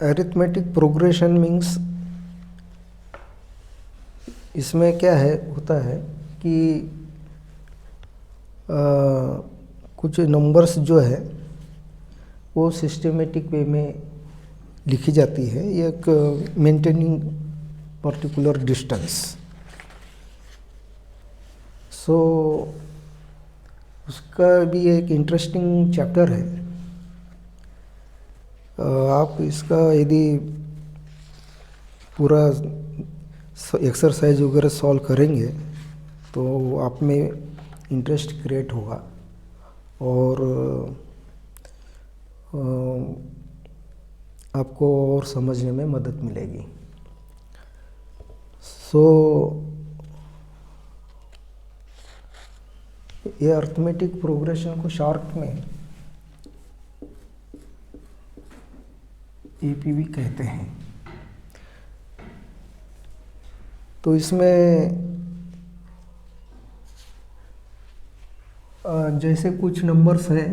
Arithmetic progression means इसमें क्या है होता है कि कुछ नंबर्स जो है वो सिस्टमेटिक वे में लिखी जाती है, एक मेंटेनिंग पर्टिकुलर डिस्टेंस। सो उसका भी एक इंटरेस्टिंग चैप्टर है। आप इसका यदि पूरा एक्सरसाइज वगैरह सॉल्व करेंगे तो आप में इंटरेस्ट क्रिएट होगा और आपको और समझने में मदद मिलेगी। सो ये अरिथमेटिक प्रोग्रेशन को शॉर्ट में एपीवी कहते हैं। तो इसमें जैसे कुछ नंबर्स हैं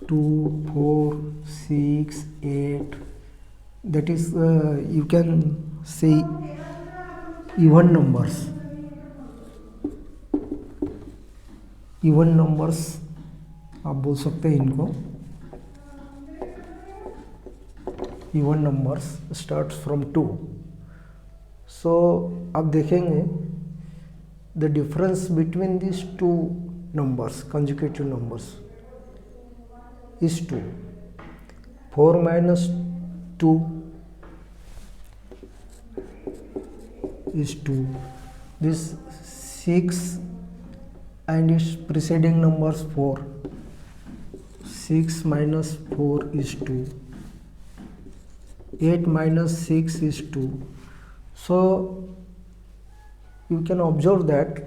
2, 4, 6, 8, that is you can say even numbers आप बोल सकते हैं इनको। Even numbers start from 2। सो आप देखेंगे the difference between this two numbers, conjugative numbers, is 2. 4 minus 2 is 2. This 6 and its preceding numbers 4. 6 minus 4 is 2. 8 minus 6 is 2. So you can observe that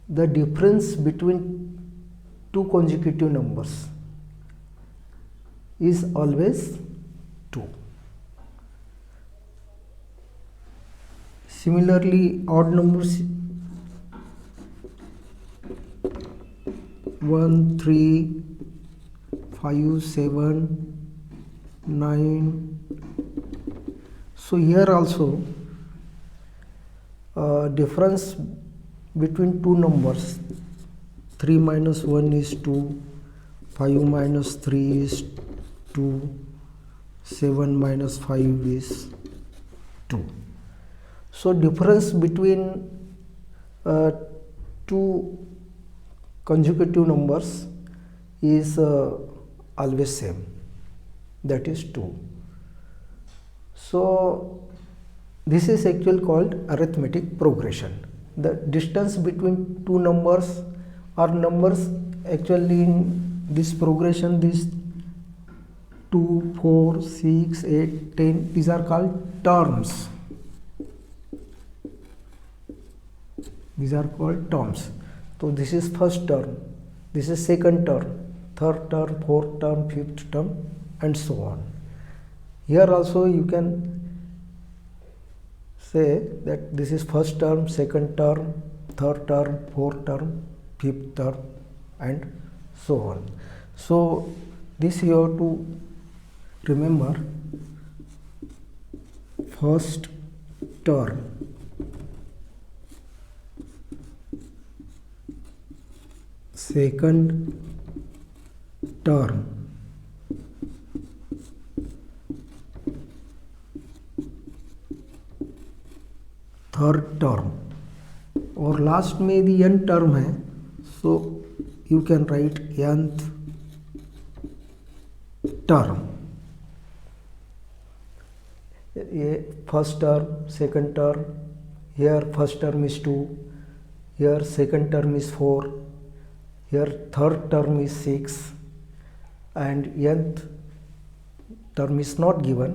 the difference between two consecutive numbers is always 2. Similarly, odd numbers 1, 3, 5, 7, 9. So here also difference between two numbers, 3 minus 1 is 2, 5 minus 3 is 2, 7 minus 5 is 2. So difference between two consecutive numbers is always same, that is 2. So this is actually called arithmetic progression. The distance between two numbers or numbers actually in this progression, this 2, 4, 6, 8, 10, these are called terms. These are called terms. So this is first term, this is second term, third term, fourth term, fifth term, and so on. Here also you can say that this is first term, second term, third term, fourth term, fifth term, and so on. So this you have to remember: first term, second term, third term, और last में यदि n term है so you can write nth term. ये first term, second term, here first term is 2, here second term is 4, here third term is 6, and nth term is not given,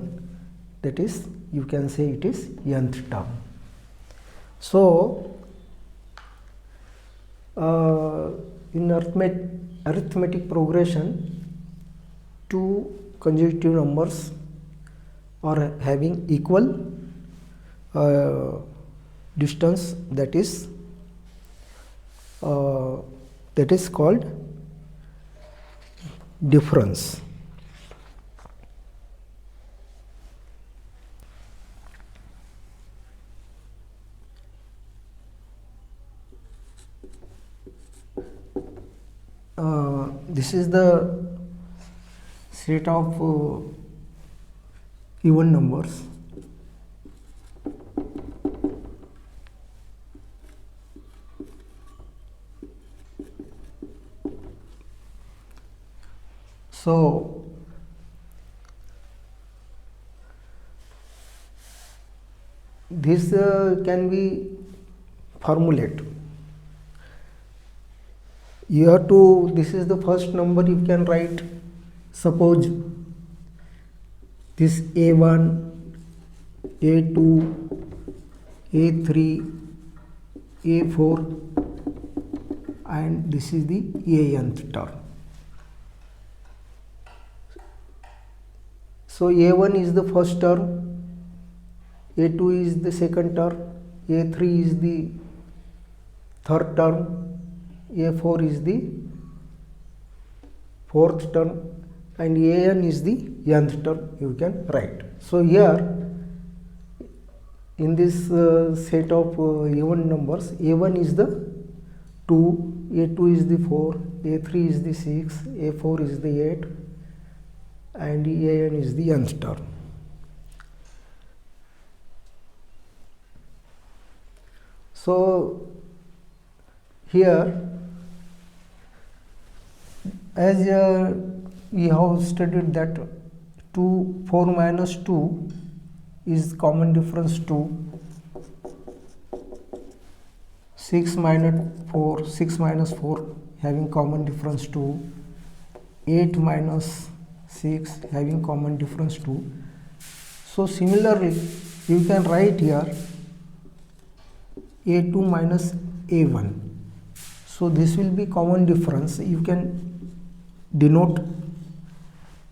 that is you can say it is nth term. So in arithmetic progression, two consecutive numbers are having equal distance, that is called difference. this is the set of even numbers. So this can be formulated. You have to, this is the first number you can write. Suppose this A1, A2, A3, A4, and this is the Anth term. So A1 is the first term, A2 is the second term, A3 is the third term, A4 is the fourth term, and An is the nth term you can write. So here in this set of even numbers, A1 is the 2, A2 is the 4, A3 is the 6, A4 is the 8, and An is the nth term. So here, as we have studied that 4 minus 2 is common difference 2, 6 minus 4 having common difference 2, 8 minus 6 having common difference 2. So similarly you can write here A2 minus A1. So this will be common difference. You can denote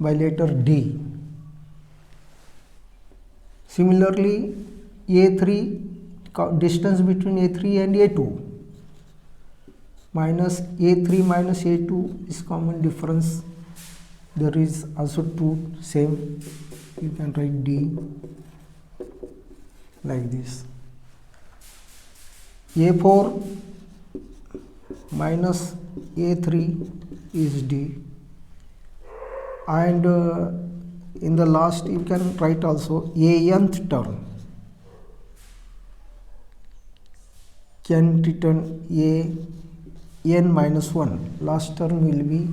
by letter D. Similarly A3, distance between A3 and A2, minus A3 minus A2 is common difference. There is also 2 same. You can write D like this. A4 minus A3 is D, and in the last you can write also Anth term can return An minus 1. Last term will be,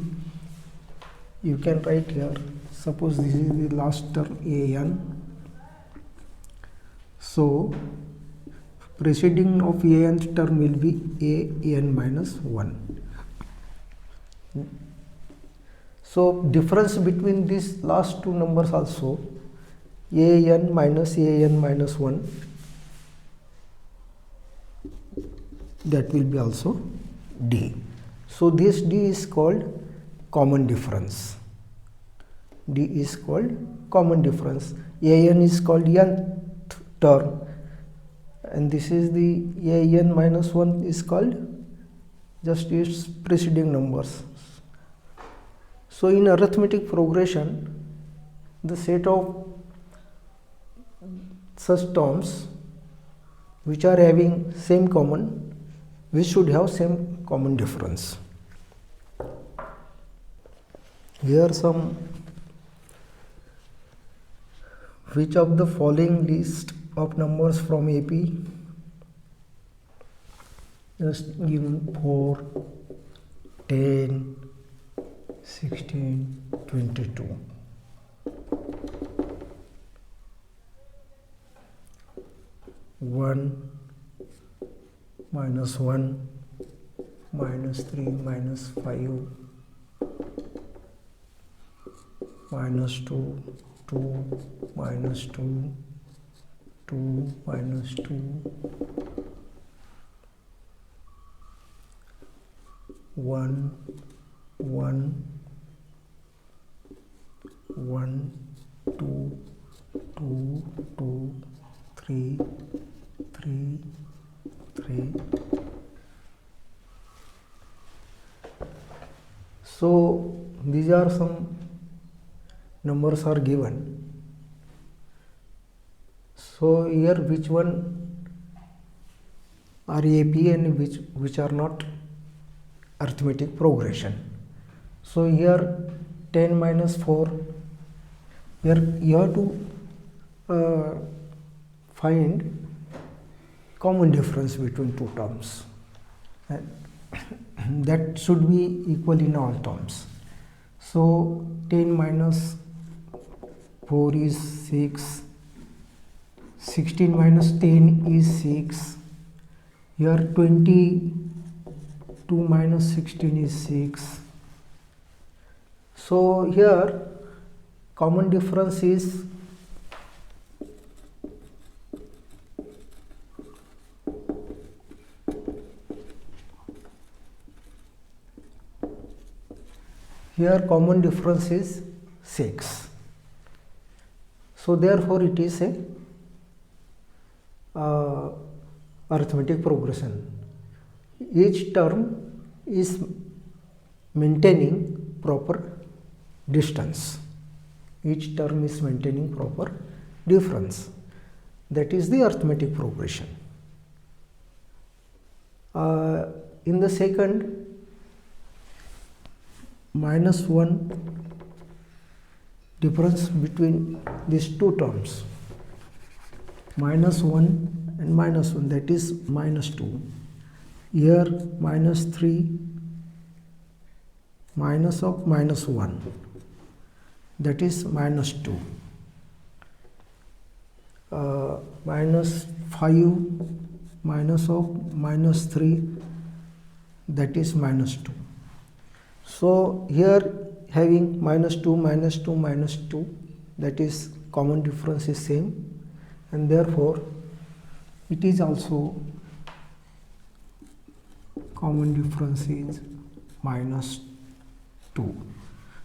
you can write here, suppose this is the last term An. So preceding of Anth term will be An minus 1. So difference between these last two numbers also, An minus 1, that will be also D. So this D is called common difference. D is called common difference. An is called nth term, and this is the An minus 1 is called just its preceding numbers. So in arithmetic progression, the set of such terms which are having same common, we should have same common difference. Here some, which of the following list of numbers from AP, just given 4, 10, 16, 22. One, minus 1, minus 3, minus 5, minus 2, 2, minus 2, 2, minus 2, 1, 1, 1, 2, 2, 2, 3, 3, 3. So these are some numbers are given. So here which one are AP and which are not arithmetic progression. So here 10 minus 4, here you have to find common difference between two terms, and that should be equal in all terms. So 10 minus 4 is 6, 16 minus 10 is 6, here 22 minus 16 is 6. So here common difference is common difference is 6. So therefore it is a arithmetic progression. Each term is maintaining proper distance. Each term is maintaining proper difference. That is the arithmetic progression. In the second, minus 1 difference between these two terms, minus 1 and minus 1, that is minus 2. Here minus 3 minus of minus 1, that is minus 2. Minus 5 minus of minus 3, that is minus 2. So here having minus 2 minus 2 minus 2, that is common difference is same, and therefore it is also common difference is minus 2.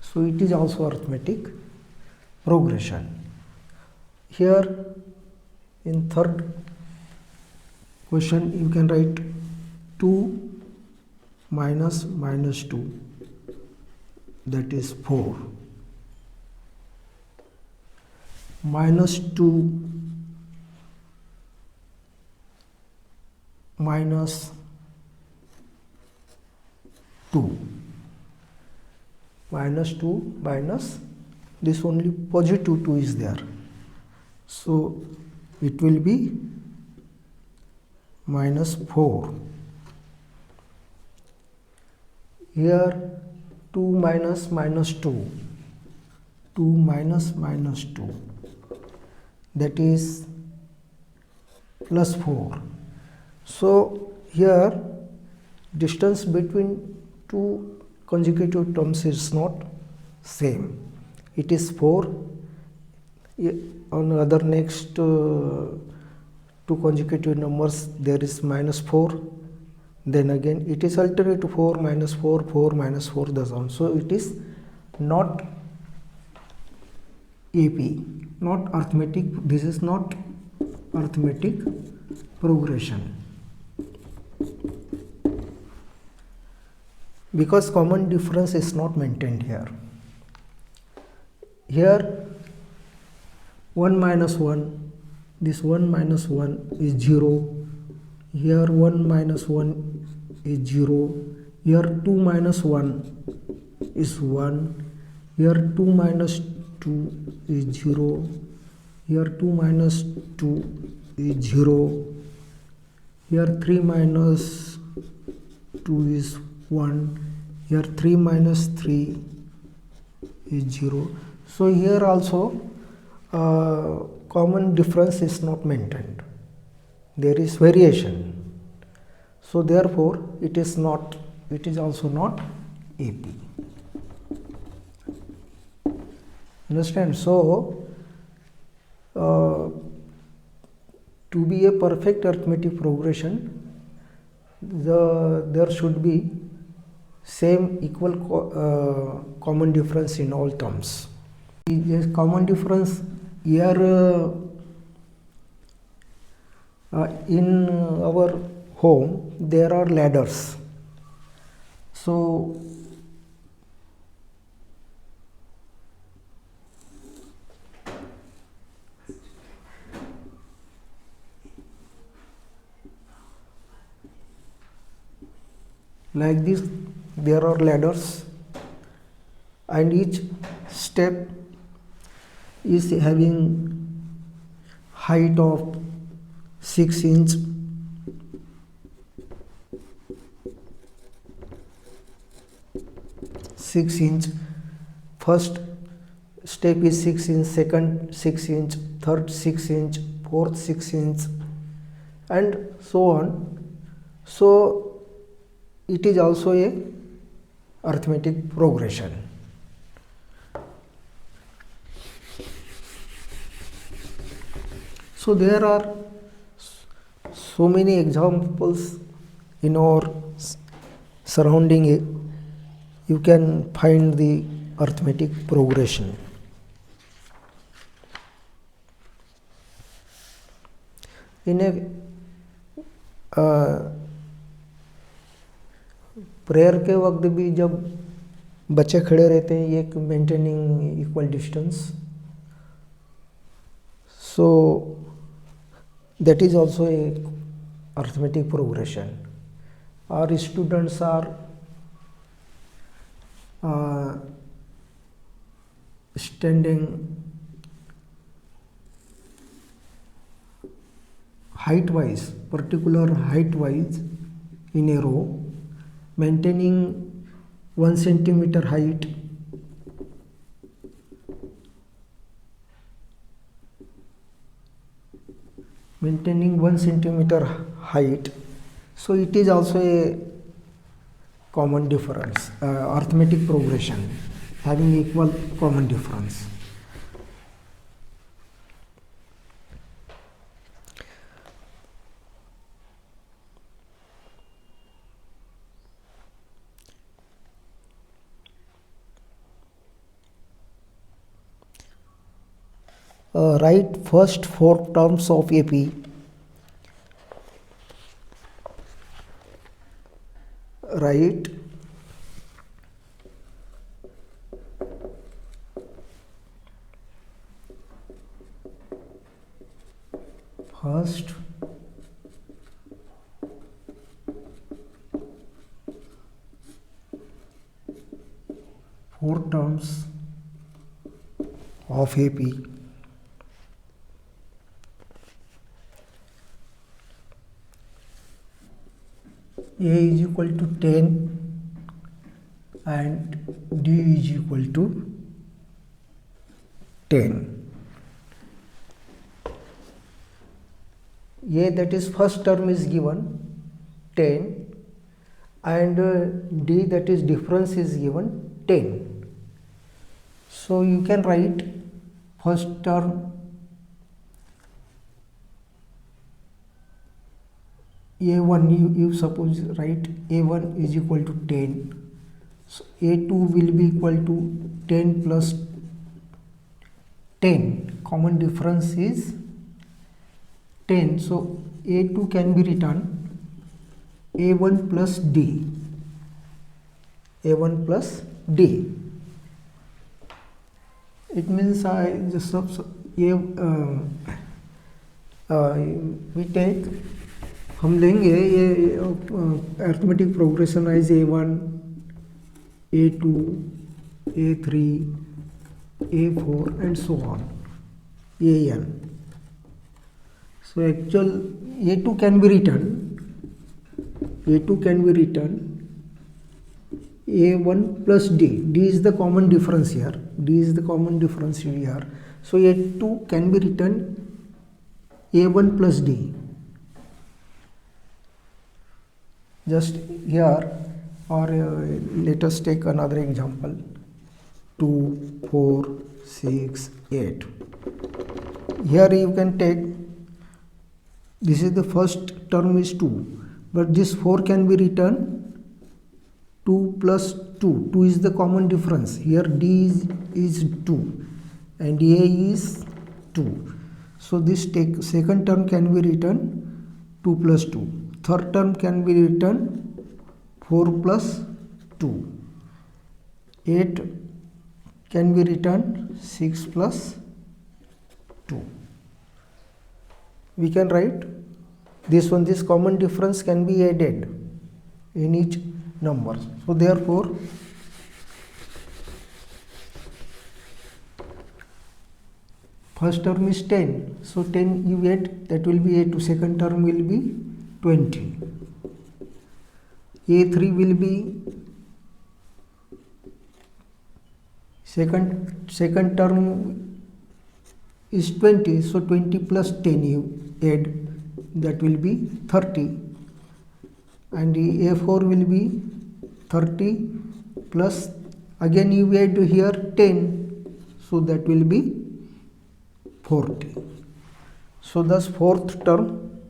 So it is also arithmetic progression. Here in third question you can write 2 minus minus 2, that is 4, minus 2 minus 2, minus 2 minus this only positive 2 is there, so it will be minus 4. Here 2 minus minus 2, 2 minus minus 2, that is plus 4. So here distance between two consecutive terms is not same, it is 4. On other next two consecutive numbers there is minus 4, then again it is alternate 4 minus 4, 4 minus 4, thus on. So it is not AP, not arithmetic, this is not arithmetic progression, because common difference is not maintained here. Here 1 minus 1, this 1 minus 1 is 0, here 1 minus 1 is 0, here 2 minus 1 is 1, here 2 minus 2 is 0, here 2 minus 2 is 0, here 3 minus 2 is 1, here 3 minus 3 is 0. So here also common difference is not maintained, there is variation, so therefore it is also not AP. Understand? So to be a perfect arithmetic progression, there should be same equal common difference in all terms. Yes, common difference here in our home there are ladders, so like this there are ladders, and each step is having height of 6 inch. First step is 6 inch, second 6 inch, third 6 inch, fourth 6 inch, and so on. So it is also a arithmetic progression. So there are so many examples in our surrounding. You can find the arithmetic progression. In a prayer के वक्त भी जब बच्चे खड़े रहते हैं, ये maintaining equal distance, so that is also a arithmetic progression. Our students are standing height wise, particular height wise in a row, maintaining 1 centimeter height, so it is also a common difference, arithmetic progression having equal common difference. Write first 4 terms of AP. Write first 4 terms of AP. A is equal to 10 and D is equal to 10. A, that is first term, is given 10 and D, that is difference, is given 10. So you can write first term A1, you suppose write A1 is equal to 10. So A2 will be equal to 10 plus 10. Common difference is 10. So A2 can be written A1 plus D. A1 plus D. It means we take, हम लेंगे ये arithmetic progression wise A1, A2, A3, A4 and so on, AN. So actual A2 can be written A1 plus D. D is the common difference here. So A2 can be written A1 plus D. Just here, or let us take another example, 2, 4, 6, 8. Here you can take, this is the first term is 2, but this 4 can be written 2 plus 2. 2 is the common difference. Here D is 2 and A is 2. So this second term can be written 2 plus 2. Third term can be written 4 plus 2. 8 can be written 6 plus 2. We can write this one, this common difference can be added in each number. So therefore first term is 10, so 10 you add, that will be a2, second term will be 20, a3 will be second term is 20, so 20 plus 10 you add, that will be 30, and a4 will be 30 plus again you add here 10, so that will be 40. So thus fourth term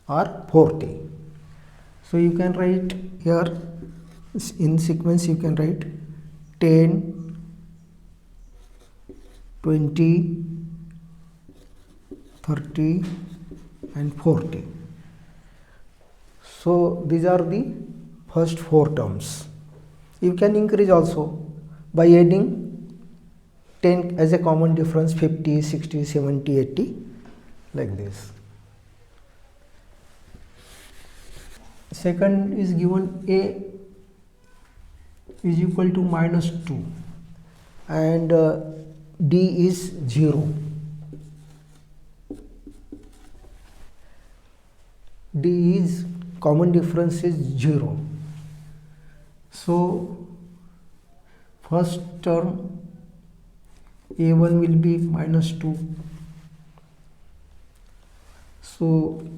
are 40. So you can write here in sequence, you can write 10, 20, 30 and 40. So these are the first four terms. You can increase also by adding 10 as a common difference, 50, 60, 70, 80, like this. Second is given a is equal to minus 2 and d is 0. D is common difference is 0. So first term a1 will be minus 2. So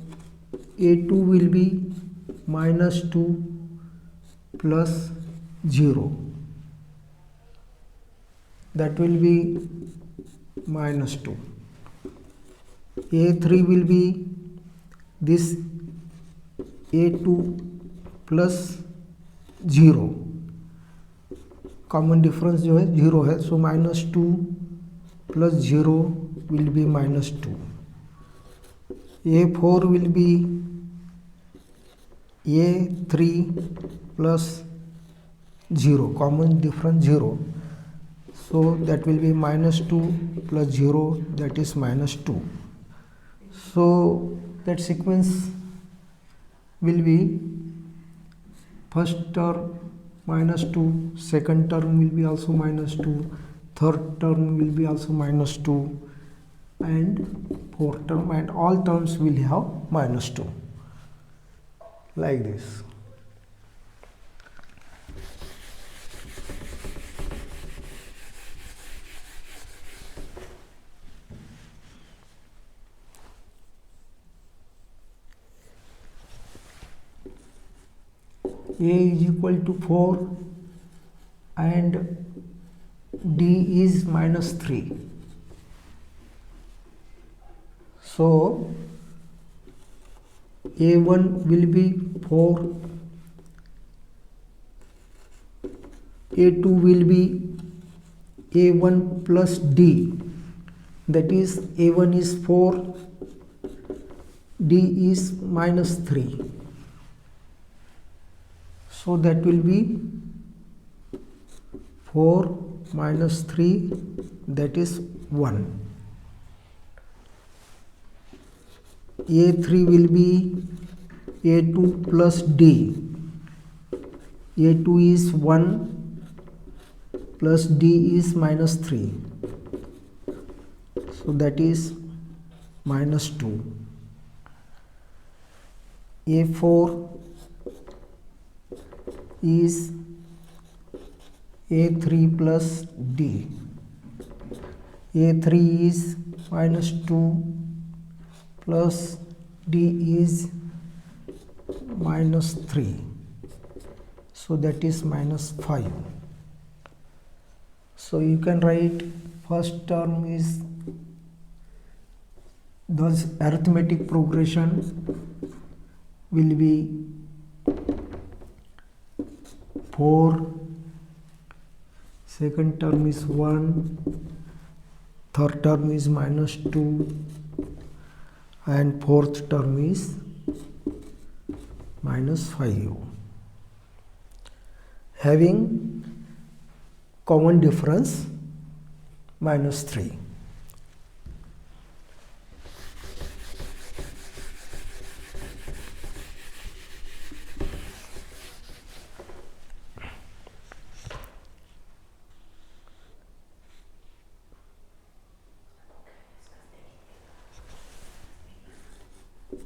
a2 will be minus 2 plus 0. That will be minus 2. a3 will be this a2 plus 0, common difference जो है 0 है, so minus 2 plus 0 will be minus 2. a4 will be a3 plus 0, common difference 0, so that will be minus 2 plus 0, that is minus 2. So that sequence will be first term minus 2, second term will be also minus 2, third term will be also minus 2, and fourth term, and all terms will have minus 2, like this. A is equal to 4 and D is minus 3. So A1 will be 4, A2 will be A1 plus D, that is A1 is 4, D is minus 3. So that will be 4 minus 3, that is 1. A3 will be A2 plus D. A2 is 1 plus D is minus 3. So that is minus 2. A4 is A3 plus D. A3 is minus 2 plus D is minus 3. So that is minus 5. So you can write first term is thus arithmetic progression will be 4, second term is 1, third term is minus 2, and fourth term is minus 5, having common difference minus 3.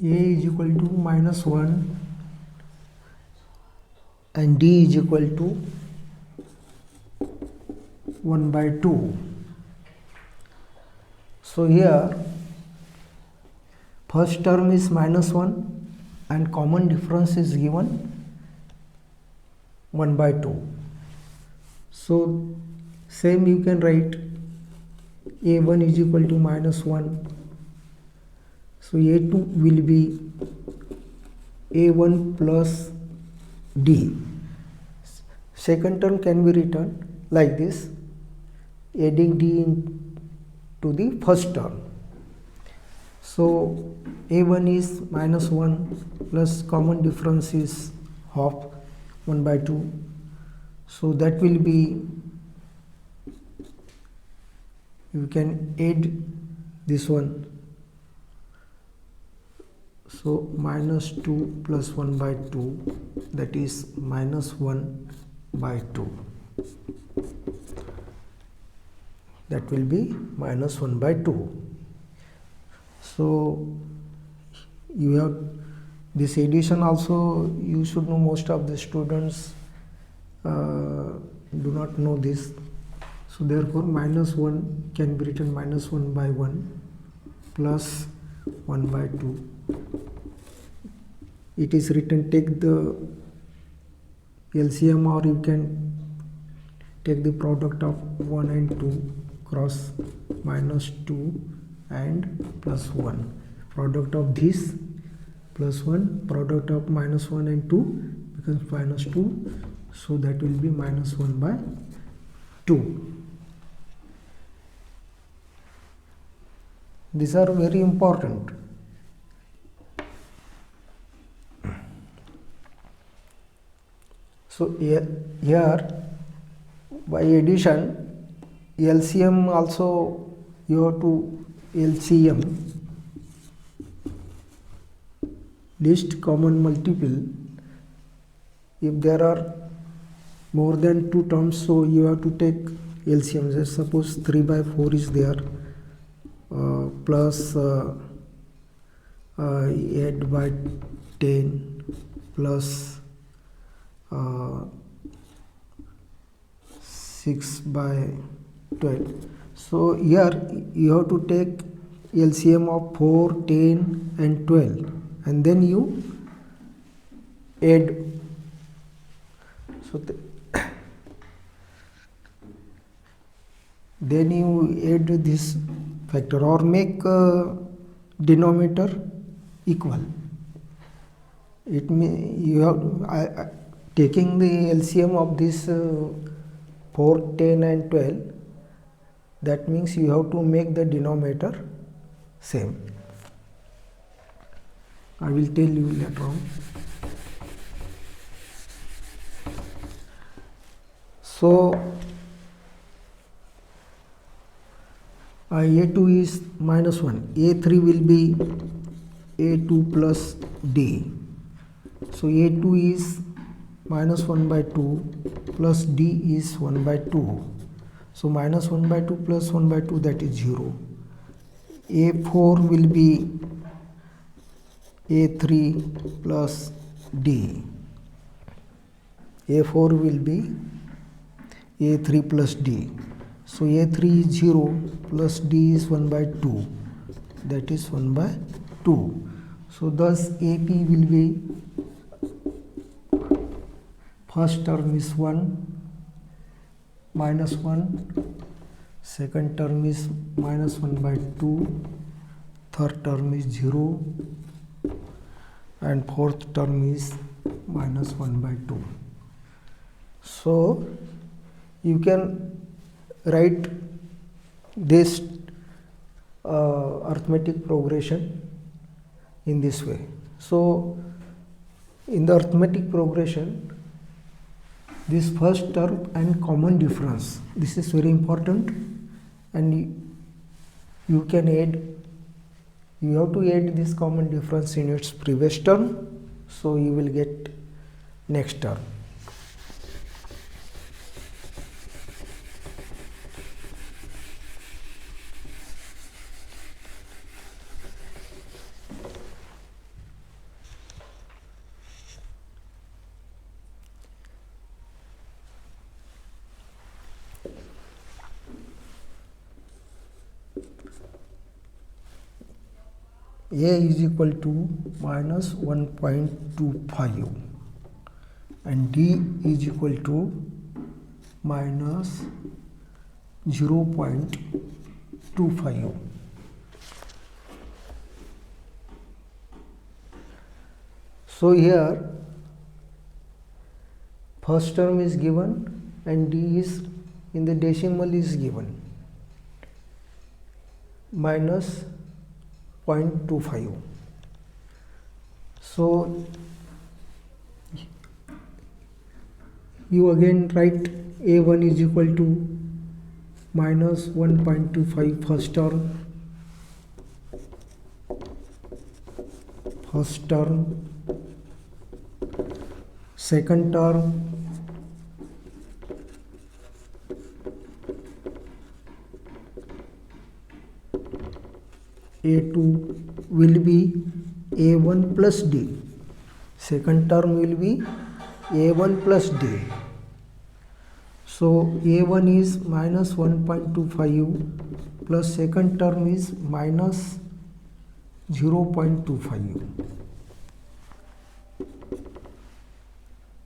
A is equal to -1 and D is equal to 1/2. So here first term is -1 and common difference is given 1/2. So same you can write A1 is equal to -1. So A2 will be A1 plus D. Second term can be written like this, adding D to the first term. So A1 is -1 plus common difference is half, 1/2. So that will be, you can add this one. So -2 plus 1/2, that is -1/2. That will be -1/2. So you have this addition also, you should know. Most of the students do not know this. So therefore -1 can be written -1/1 plus 1/2. It is written, take the LCM, or you can take the product of 1 and 2, cross -2 and +1. Product of this +1, product of -1 and 2 becomes -2. So that will be -1/2. These are very important. So here by addition, LCM also you have to LCM, least common multiple. If there are more than 2 terms, so you have to take LCM. Just suppose 3/4 is there, plus 8/10 plus 6/12. So here you have to take LCM of 4, 10 and 12, and then you add. So then you add this factor, or make denominator equal. It may you have taking the LCM of this 4, 10 and 12. That means you have to make the denominator same. I will tell you later on. So A2 is -1. A3 will be A2 plus D. So A2 is -1/2 plus D is 1/2. So -1/2 plus 1/2, that is 0. A4 will be A3 plus D. A4 will be A3 plus D. So A3 is 0 plus D is 1/2. That is 1/2. So thus AP will be, first term is 1, -1, second term is -1/2, third term is 0, and fourth term is -1/2. So you can write this arithmetic progression in this way. So in the arithmetic progression, this first term and common difference, this is very important, and you can add, you have to add this common difference in its previous term, so you will get next term. A is equal to minus 1.25 and D is equal to minus 0.25. So here first term is given and D is in the decimal is given minus 0.25. So you again write A1 is equal to minus 1.25 first term, second term A2 will be A1 plus D. Second term will be A1 plus D. So A1 is minus 1.25 plus second term is minus 0.25.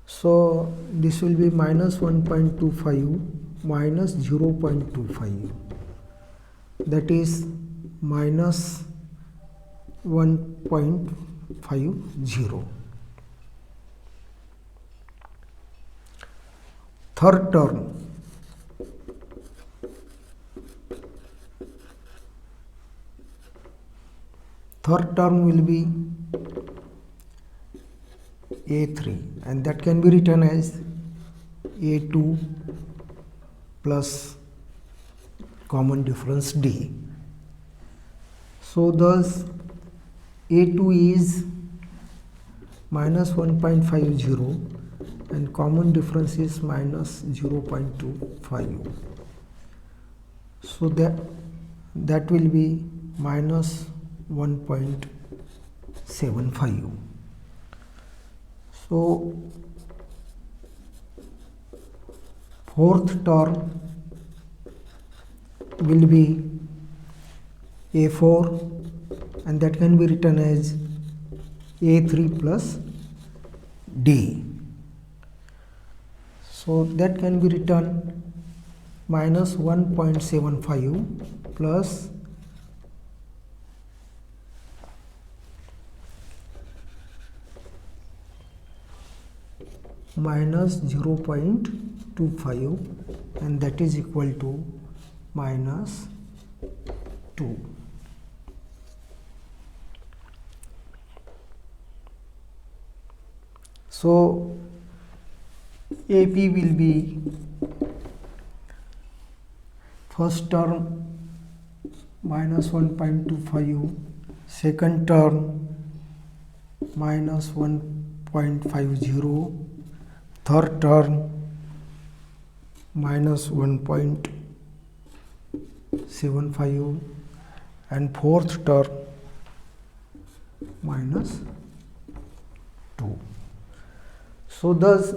So this will be minus 1.25 minus 0.25, that is minus 1.50. Third term will be A3 and that can be written as A2 plus common difference D. So thus A2 is minus 1.50 and common difference is minus 0.25. So that will be minus 1.75. So fourth term will be A4 and that can be written as A3 plus D. So that can be written minus 1.75 plus minus 0.25 and that is equal to minus 2. So AP will be first term minus 1.25, second term minus 1.50, third term minus 1.75 and fourth term minus 2. So thus